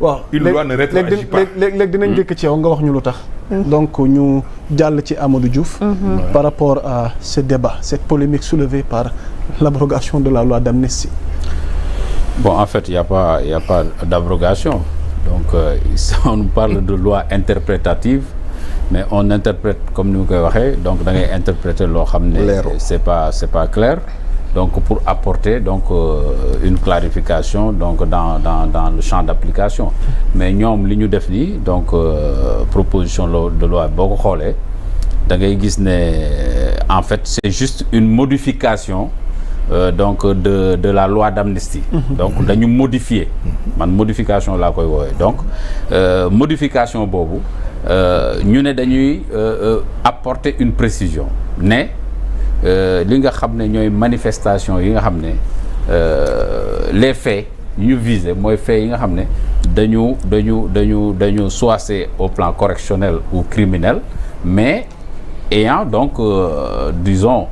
waaw une loi ne rétroagit pas. léegi dinañ dëkk ci yow nga wax ñu lu tax. donc ñu jàll ci Amadou Diouf. par rapport à ce débat cette polémique soulevée par l'abrogation de la loi d'amnistie. Bon, en fait, il y a pas d'abrogation. Donc, on nous parle de loi interprétative, mais on interprète comme nous l'avons dit. Donc, on a interprété c'est pas clair. Donc, pour apporter une clarification dans le champ d'application. Mais nous, li ñu def ni donc proposition de loi boo ko xoolee da ngay gis ne en fait c'est juste une modification. Donc de la loi d'amnistie. Donc dañu modifier man modification laa koy woowee donc modification boobu ñu ne dañuy apporter une précision ne li nga xam ne ñooy manifestation yi nga xam ne les faits ñu viser mooy faits yi nga xam ne dañu soit c'est au plan correctionnel ou criminel mais ayant donc disons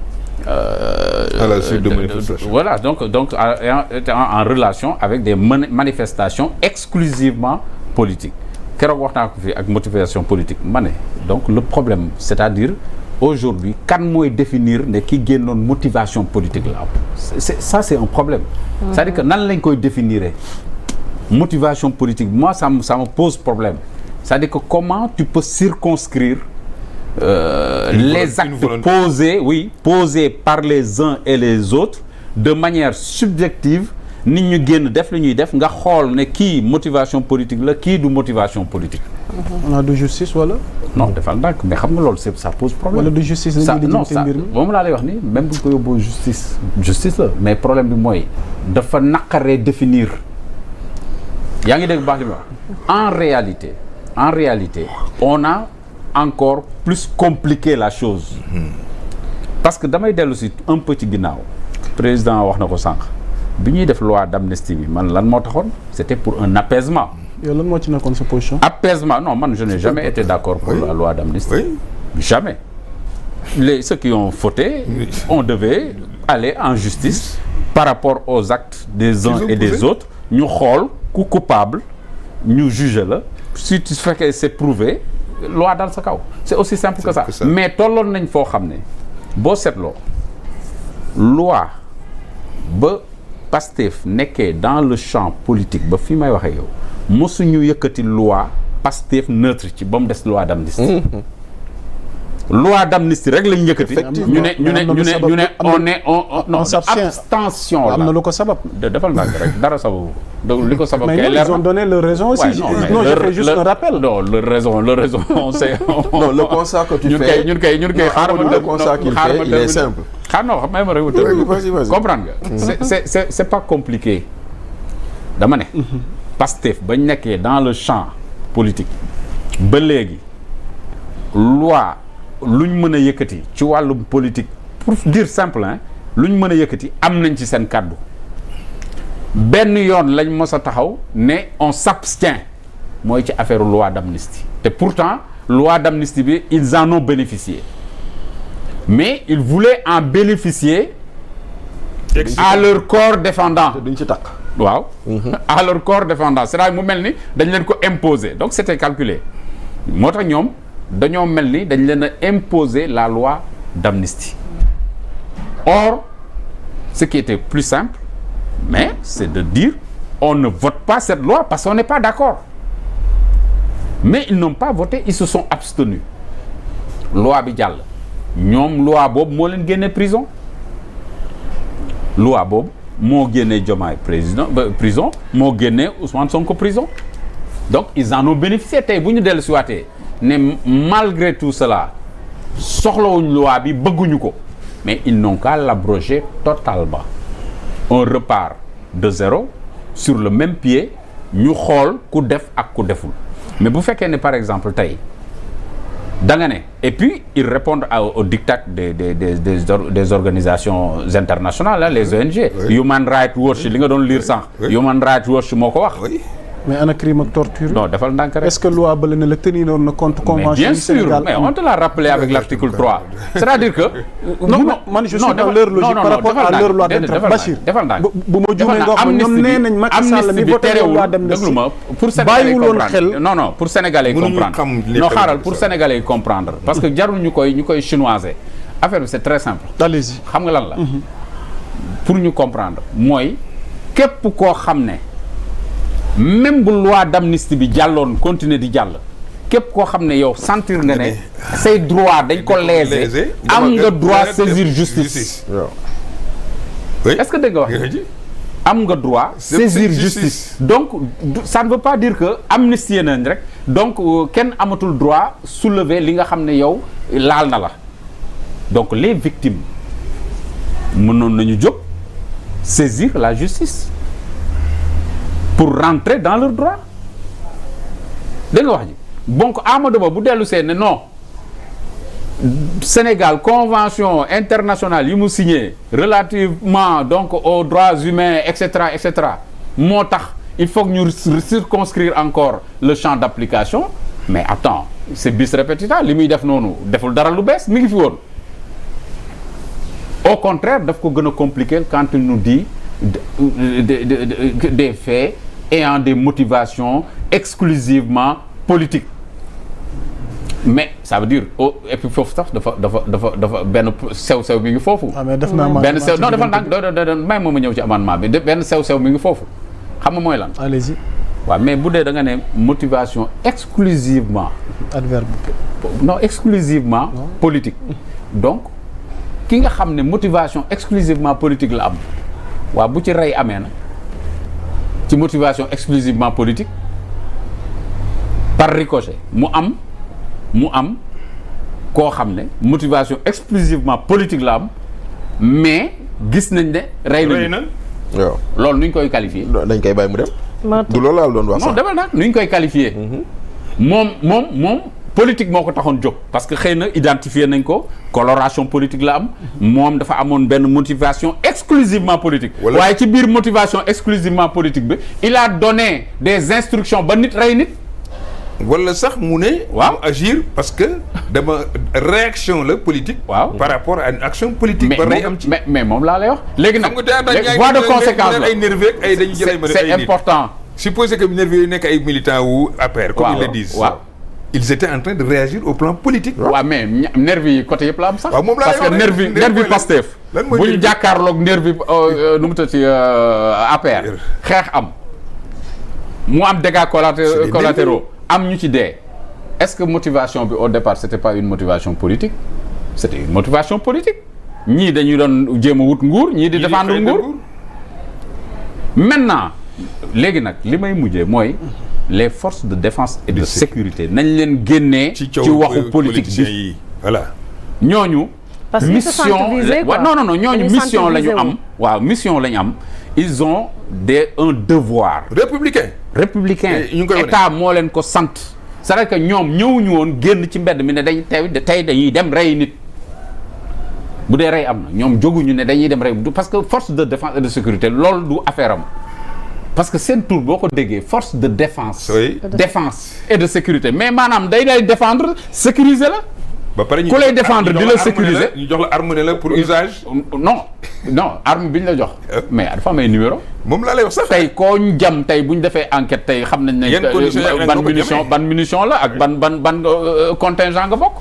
à la suite de manifestations. Voilà, donc en relation avec des manifestations exclusivement politiques. Keroog wax naa ko fi ak motivation politique ma ne donc le problème c'est-à-dire aujourd'hui kan mooy définir ne ki génnoon motivation politique la am c'est un problème. C'est-à-dire que nan lañ koy définir motivation politique moi ça me pose problème. C'est-à-dire que comment tu peux circonscrire les actes posés par les uns et les autres de manière subjective nit ñu génn def li ñuy def nga xool ne kii motivation politique la kii du motivation politique. on a de justice wala. non defal ndànk mais xam nga loolu ça pose problème. wala de justice la ñuy lijjanti mbir mi moom laa lay wax ni même bu ko yóbboo justice la mais problème bi mooy dafa naqaree définir yaa ngi dégg baax li ma wax en réalité on a encore plus compliqué la chose parce que damay dellu si un peu ci ginnaaw président wax na ko sànq bi ñuy def loi d'amnistie bi man lan moo taxoon c'était pour un apaisement. yow lan moo ci nekkoon sa position. apaisement non man je n'ai jamais été d'accord pour la loi d'amnistie. Jamais. Ceux qui ont fauté on devait aller en justice par rapport aux actes des uns et des autres ñu xool ku coupable ñu juger la si tu fais que c'est prouvé loi dal sa kaw c'est aussi simple que ça mais tolloon nañ foo xam ne boo seetloo loi ba Pastef nekkee dans le champ politique ba fi may waxee yow mosuñu yëkkati loi Pastef neutre ci ba mu des loi d'amnistie loi d'amnistie rek lañu yëkkati ñu ne on abstention la am na lu ko sabab defal naa rek dara sababu donc li ko sabab mais ils ont donné leur raison aussi non je fais juste un rappel non leur raison on sait non le constat que tu fais ñun kay xaaral le constat qu'il fait il est simple non xam nga rek comprendre nga c'est pas compliqué dama ne Pastef bañ nekkee dans le champ politique ba léegi loi luñ mën a yëkkati ci wàllum politique pour dire simple hein luñ mën a yëkkati am nañ ci seen kàddu benn yoon lañ mos a taxaw ne on s'abstient mooy ci affaire loi d'amnistie te pourtant loi d'amnistie bi ils en ont bénéficié mais ils voulaient en bénéficier à leur corps défendant duñ ci takk waaw à leur corps défendant c'est-à-dire mu mel ni dañ leen ko imposer donc c'était calculé moo tax ñoom dañoo mel ni dañ leen a imposer la loi d'amnistie or ce qui était plus simple mais c'est de dire on ne vote pas cette loi parce qu'on n'est pas d'accord mais ils n'ont pas voté ils se sont abstenus loi bi jàll ñoom loi boobu moo leen génne prison loi boobu moo génne Diomaye prison moo génne Ousmane Sonko prison donc ils en ont bénéficié tey bu ñu dellu si waatee ne malgré tout cela soxlawuñ loi bi bëgguñu ko mais ils n'ont qu'à l'abroger totalement on repart de zéro sur le même pied ñu xool ku def ak ku deful mais bu fekkee ne par exemple tey da nga ne et puis ils répondent au diktat des organisations internationales là, les ONG Human Rights Watch li nga doon lire sànq Human Rights Watch moo ko wax mais ana crime ak torture. non defal ndànk rek. est-ce que loi bële ne la tenir na compte convention bien du sûr Sénégal mais on te l'a rappelé avec l'article 3 c'est-à-dire que. non man je suis dans leur logique par rapport à leur loi d'entrave Bachir. defal ndànk bu ma juumee nga wax ma ñoom nee nañ Macky Sall mi voté loi d'amnistie pour Sénégalais yi comprendre non pour Sénégalais yi comprendre non xaaral pour Sénégalais yi comprendre parce que jarul ñu koy chinoiser affaire bi c'est très simple. allez-y xam nga lan la. pour ñu comprendre mooy képp koo xam ne même bu loi d'amnistie bi jàlloon continuer di jàll képp koo xam ne yow sentir nga ne say droit dañ ko léser am nga droit saisir justice. est-ce que dégg nga wax am nga droit saisir justice donc ça ne veut pas dire que amnistier nañ rek donc kenn amatul droit soulever li nga xam ne yow laal na la donc les victimes mënoon nañu jóg saisir la justice pour rentrer dans leurs droits dégg nga wax ji donc Amadou Ba bu dellu see ne non Sénégal convention internationale yi mu signé relativement donc aux droits humains et cetera moo tax il faut que ñu circonscrire encore le champ d'application mais attends c'est bis repetita li muy def noonu deful dara lu bees mi ngi fi woon au contraire daf ko gën a compliquer quand il nous dit des faits ayant des motivations exclusivement politiques mais ça veut dire et puis foofu sax dafa benn sew mi ngi foofu. mais def naa benn sew non dafa ndànk may ma ñëw ci amendement bi benn sew mi ngi foofu xam nga mooy lan. allez-y. waaw mais bu dee da nga ne motivation exclusivement. adverbe. non exclusivement politique. donc ki nga xam ne motivation exclusivement politique la am waaw bu ci rey amee na ci motivation exclusivement politique par ricochet mu am koo xam ne motivation exclusivement politique la am mais gis nañ ne rey nañu waaw loolu nu ñu koy qualifier dañ koy bàyyi mu dem du loolu laa doon wax non demal nag nu ñu koy qualifier moom politique moo ko taxoon jóg parce que xëy na identifier nañ ko coloration politique la am moom dafa amoon benn motivation exclusivement politique waaye ci biir motivation exclusivement politique bi il a donné des instructions ba nit rey nit wala sax mu ne. waaw agir parce que dama réaction la politique. waaw par rapport à une action politique. ba rey am ci mais moom laa lay wax. léegi nag voie de conséquence la ay nerveux ak ay dañu jëlee ma c'est important. supposez que nerveux yi nekk ay militants wu APR. comme ils le disent. waaw ils étaient en train de réagir au plan politique. waaw mais nerveux yi côté yëpp la am sax. waaw moom laa parce que nerveux Pastef. lan mooy bu ñu jàkkaarloog nerveux nu mu tudd ci APR. xeex am mu am dégâts collatéraux am ñu ci dee est-ce que motivation bi au départ c'était pas une motivation politique c'était une motivation politique ñii dañuy doon jéem a wut nguur ñii di défendre nguur maintenant léegi nag li may mujjee mooy les forces de défense et de sécurité nañ leen génnee ci waxu politique bi voilà ñooñu mission non ñooñu mission la ñu am waaw mission la ñu am ils ont un devoir républicain état moo leen ko sant c'est-à-dire que ñoom ñëwuñu woon génn ci mbedd mi ne dañ tey dañuy dem rey nit bu dee rey am na ñoom jóguñu ne dañuy dem rey parce que force de défense et de sécurité loolu du affaire am parce que seen tour boo ko déggee force de défense défense et de sécurité mais maanaam day lay défendre sécuriser la ba pare ku lay défendre di la sécuriser ñu jox la arme ne la pour usage. non arme bi ñu la jox. mais dafa am ay numéro. moom laa lay wax sax. tey koo ñu jam tey bu ñu defee enquête tey xam nañ ne. ban munition la ak ban contingent nga bokk.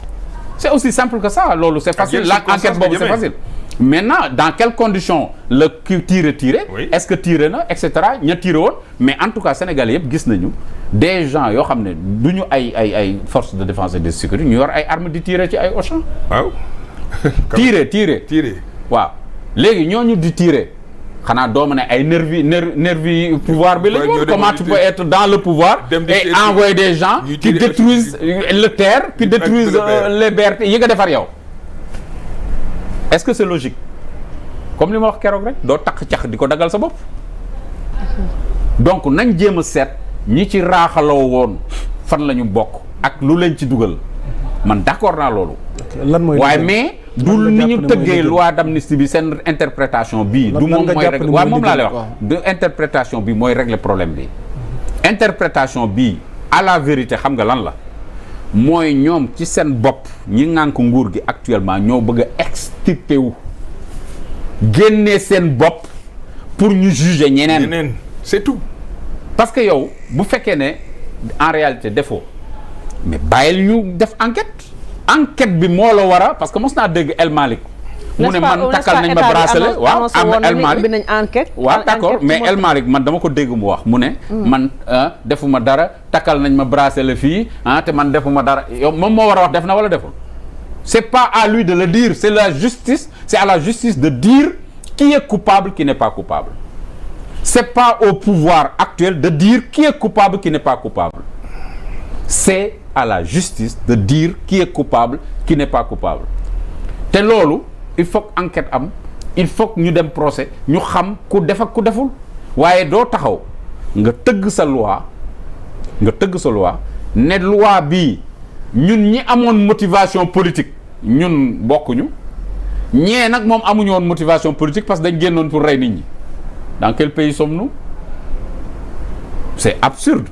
c'est aussi simple que ça loolu c'est facile la enquête boobu c'est facile. maintenant dans quelles conditions la ki tiré est-ce que tiré na et cetera ña tiré woon mais en tout cas sénégalais yëpp gis nañu des gens yoo xam ne du ñu ay forces de défense et de sécurité ñu yor ay armes di tiré ci ay Auchan. waaw. tiré. waaw léegi ñooñu di tiré xanaa doo ma ne ay nervi pouvoir bi la ñu. comment tu peux être dans le pouvoir. et envoyer des gens qui détruisent le terre qui détruisent les berges yi nga defar yow. est-ce que c'est logique comme li ma wax keroog rek doo takk cax di ko dagal sa bopp donc nañ jéem a seet ñi ci raaxaloo woon fan la ñu bokk ak lu leen ci dugal man d'accord naa loolu. waaye mais du ni ñu tëggee loi d'amnistie bi seen interprétation bii. du moom mooy régler waaye moom laa lay wax de interprétation bi mooy régler problème bi. interprétation bii à la vérité xam nga lan la mooy ñoom ci seen bopp ñi ŋànk nguur gi actuellement ñoo bëgg a extirper wu génnee seen bopp pour ñu juger ñeneen c'est tout. parce que yow bu fekkee ne en réalité defoo mais bàyyil ñu def enquête bi moo la war a parce que mos naa dégg El Malick mu ne man takkal nañ ma bracelet waaw am El Malick waaw d'accord mais El Malick man dama ko dégg mu wax mu ne man defuma dara takkal nañ ma bracelet fii te man defuma dara yow moom moo war a wax def na wala deful c'est pas à lui de le dire c'est à la justice de dire qui est coupable qui n'est pas coupable c'est pas au pouvoir actuel de dire qui est coupable qui n'est pas coupable c'est à la justice de dire qui est coupable qui n'est pas coupable te loolu il faut que enquête am il faut que ñu dem procès ñu xam ku def ak ku deful waaye doo taxaw nga tëgg sa loi ne loi bii ñun ñi amoon motivation politique ñun bokkuñu ñee nag moom amuñu woon motivation politique parce que dañ génnoon pour rey nit ñi dans quel pays sommes-nous c'est absurde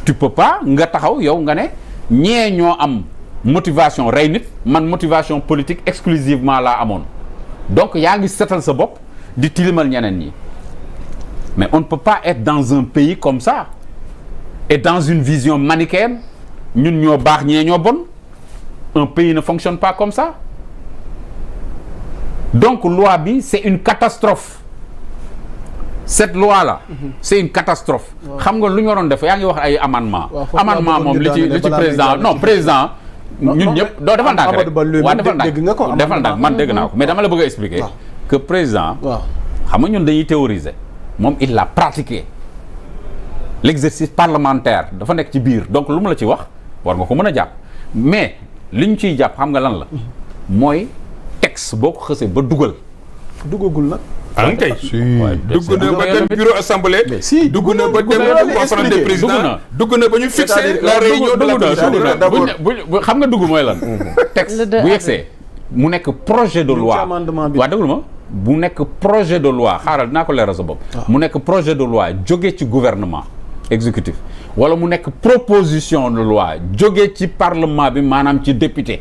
tu peux pas nga taxaw yow nga ne ñee ñoo am motivation rey nit man motivation politique exclusivement laa amoon donc yaa ngi setal sa bopp di tilimal ñeneen ñi mais on ne peut pas être dans un pays comme ça et dans une vision manichéenne ñun ñoo baax ñee ñoo bon un pays ne fonctionne pas comme ça donc loi bi c'est une catastrophe cette loi là c'est une catastrophe xam nga lu ñu waroon def yaa ngi wax ay amendement moom li ci président non président ñun ñëpp doo defal ndànk rek waaw defal ndànk man dégg naa ko mais dama la bëgg a expliquer que président xam nga ñun dañuy théoriser moom il l'a pratiqué l'exercice parlementaire dafa nekk ci biir donc lu mu la ci wax war nga ko mën a jàpp mais li ñu ciy jàpp xam nga lan la mooy texte boo ko xësee ba dugagul nag kay dugg na ba dem bureau assemblée dugg na ba dem conférence des présidents dugg na ba ñu fixé la réunion de la commission xam nga dugg mooy lan texte bu yegsee mu nekk projet de loi waa déglu ma bu nekk projet de loi xaaral dinaa ko leeral sa bopp mu nekk projet de loi jóge ci gouvernement exécutif wala mu nekk proposition de loi jóge ci parlement bi maanaam ci député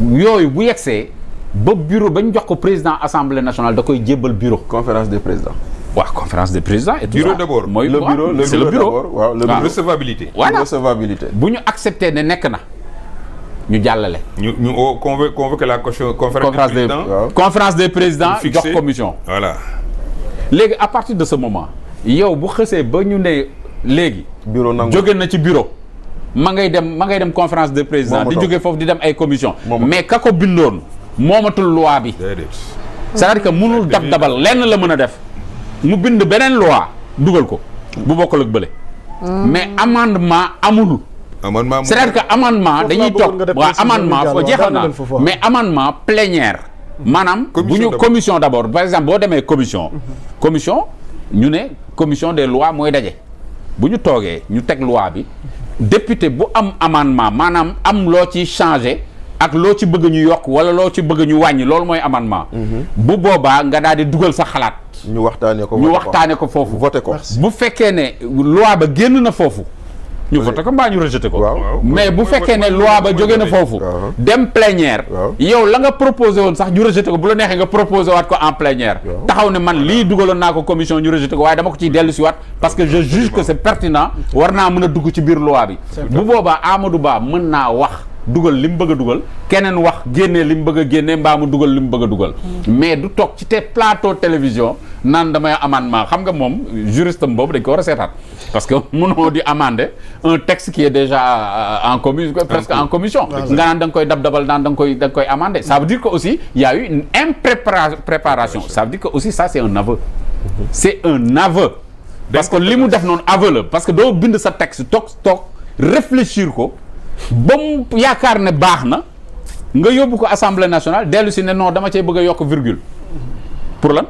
yooyu bu yegsee ba bureau ba ñu jox ko président assemblée nationale da koy jébbal bureau. conférence des présidents. waaw conférence des présidents et tout bureau ça. d'abord mooy le bureau c'est le bureau waaw le bureau recevabilité. voilà recevabilité. bu ñu accepté ne nekk na ñu jàllale. ñu convoqué la conférence des présidents. conférence des présidents jox commission. voilà. léegi à partir de ce moment yow bu xësee ba ñu ne léegi. bureau nangu jóge na ci bureau. ma ngay dem conférence des présidents di jóge foofu di dem ay commission mais ka ko bindoon. moomatul loi bi c'est-à-dire que mënul dabal lenn la mën a def mu bind beneen loi dugal ko bu bokkul ak bële mais amendement amul c'est-à-dire que amendement dañuy toog waaw amendement foo jeexal naa mais amendement plénière maanaam bu ñu commission d'abord par exemple boo demee commission ñu ne commission des lois mooy daje bu ñu toogee ñu teg loi bi député bu am amendement maanaam am loo ci changé ak loo ci bëgg ñu yokk wala loo ci bëgg ñu wàññi loolu mooy amendement bu boobaa nga daal di dugal sa xalaat ñu waxtaanee ko foofu voté ko bu fekkee ne loi ba génn na foofu ñu voté ko mbaa ñu rejeté ko mais bu fekkee ne loi ba jóge na foofu dem plénière yow la nga proposé woon sax ñu rejeté ko bu la neexee nga proposé waat ko en plénière taxaw ne man lii dugaloon naa ko commission ñu rejeté ko waaye dama ko ciy dellu si waat parce que je juge que c'est pertinent war naa mën a dugg ci biir loi bi bu boobaa Amadou Ba mën naa wax dugal li mu bëgg a dugal keneen wax génnee li mu bëgg a génnee mbaa mu dugal li mu bëgg a dugal mais du toog ci te plateau télévision naan damay amendement xam nga moom juriste am boobu dañ ko war a seetaat parce que mënoo di amender un texte qui est déjà en commission presque en commission nga naan da nga koy dabal naan da nga koy amender ça veut dire que aussi il y a eu une impréparation ça veut dire que aussi ça c'est un aveu parce que li mu def noonu aveu la parce que doo bind sa texte toog réfléchir ko ba mu yaakaar ne baax na nga yóbbu ko assemblée nationale dellu si ne non dama cee bëgg a yokk virgule pour lan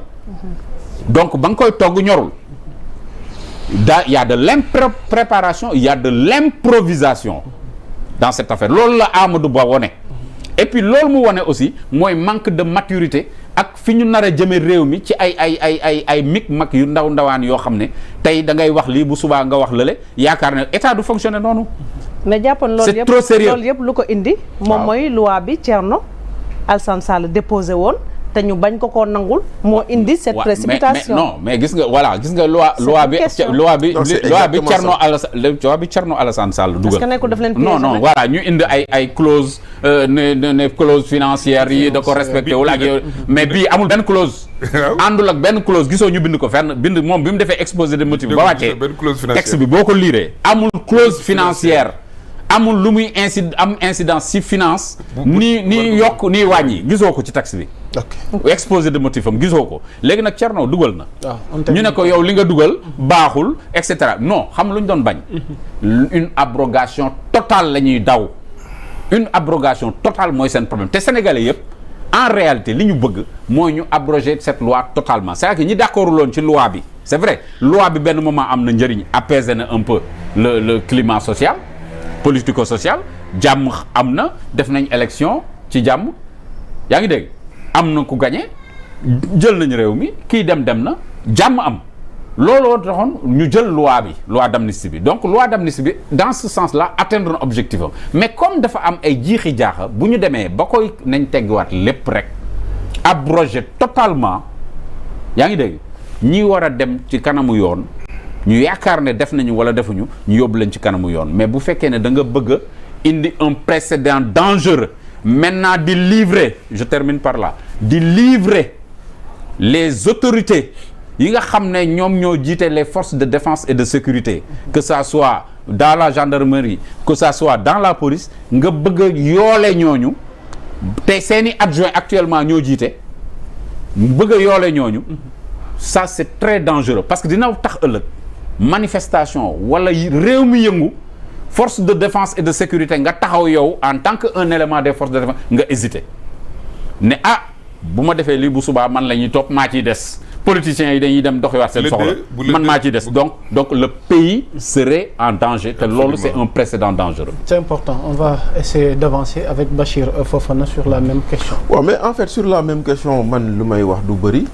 donc ba nga koy togg ñorul y a de l'impréparation il y a de l'improvisation dans cette affaire loolu la Amadou Ba wone et puis loolu mu wone aussi mooy manque de maturité ak fi ñu nar a jëme réew mi ci ay micmac yu ndawaan yoo xam ne tey da ngay wax lii bu subaa nga wax lële yaakaar ne état du fonctionner noonu. mais jàppoon loolu c'est trop sérieux loolu yëpp lu ko indi. moom mooy loi bi Thierno Alassane Sall déposé woon te ñu bañ ko koo nangul. moo indi cette précipitation mais gis nga voilà gis nga loi bi Thierno Alassane Sall dugal. parce que nekkul daf leen non voilà ñu indi ay clause ne clause financière yi da ko respecté wul ak yow mais bii amul benn clause. àndul ak benn clause gisoo ñu bind ko fenn bind moom bi mu defee exposé de motifs ba wàccee texte bi boo ko liiree amul clause financière amul lu muy incidence ci finance nii yokk nii wàññi gisoo ko ci texte bi exposé de motifs am gisoo ko léegi nag Thierno dugal na ñu ne ko yow li nga dugal baaxul et cetera non xam lu ñu doon bañ une abrogation totale la ñuy daw une abrogation totale mooy seen problème te sénégalais yëpp en réalité li ñu bëgg mooy ñu abroger cette loi totalement c'est-à-dire que ñi d'accord loon ci loi bi c'est vrai loi bi benn moment am na njëriñ apaiser na un peu le climat social politico-social jàmm am na def nañ élection ci jàmm yaa ngi dégg am na ku gagné jël nañ réew mi kii dem na jàmm am looloo taxoon ñu jël loi d'amnistie bi donc loi d'amnistie bi dans ce sens-là atteindre un objectif am mais comme dafa am ay jiixi jaaxa bu ñu demee ba koy nañ teggiwaat lépp rek abroger totalement yaa ngi dégg ñi war a dem ci kanamu yoon ñu yaakaar ne def nañu wala defuñu ñu yóbbu leen ci kanamu yoon mais bu fekkee ne da nga bëgg a indi un précédent dangereux maintenant di livrer je termine par là di livrer les autorités yi nga xam ne ñoom ñoo jiite les forces de défense et de sécurité que ça soit dans la gendarmerie que ça soit dans la police nga bëgg a yoole ñooñu te seeni adjoint actuellement ñoo jiite bëgg a yoole ñooñu ça c'est très dangereux parce que dina tax ëllëg manifestation wala réew mi yëngu force de défense et de sécurité nga taxaw yow en tant que un élément des forces de défense nga hésiter ne bu ma defee lii bu subaa man la ñuy topp maa ciy des politiciens yi dañuy dem doxiwaat seen soxla man maa ciy des donc le pays serait en danger te loolu c'est un précédent dangereux. C'est important, on va essayer d'avancer avec Bachir Fofana sur la même question. mais en fait sur la même question man lu may wax du bëri